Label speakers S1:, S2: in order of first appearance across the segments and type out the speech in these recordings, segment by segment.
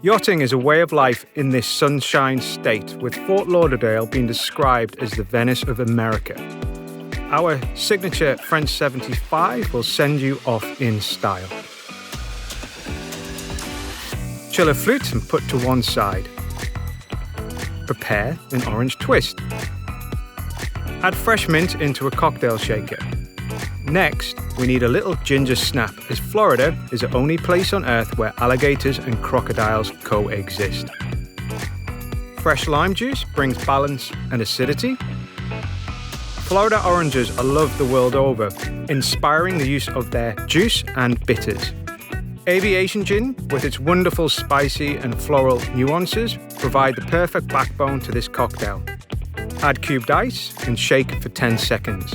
S1: Yachting is a way of life in this sunshine state, with Fort Lauderdale being described as the Venice of America. Our signature French 75 will send you off in style. Chill a flute and put to one side. Prepare an orange twist. Add fresh mint into a cocktail shaker. Next, we need a little ginger snap, as Florida is the only place on Earth where alligators and crocodiles coexist. Fresh lime juice brings balance and acidity. Florida oranges are loved the world over, inspiring the use of their juice and bitters. Aviation gin, with its wonderful spicy and floral nuances, provide the perfect backbone to this cocktail. Add cubed ice and shake for 10 seconds.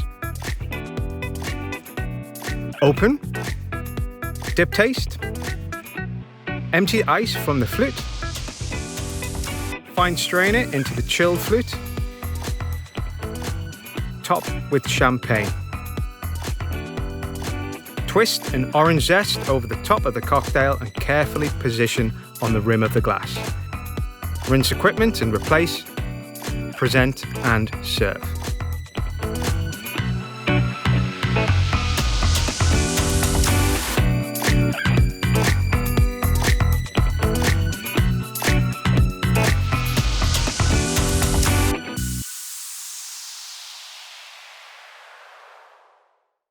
S1: Open, dip taste, empty ice from the flute, fine strain it into the chilled flute, top with champagne. Twist an orange zest over the top of the cocktail and carefully position on the rim of the glass. Rinse equipment and replace, present and serve.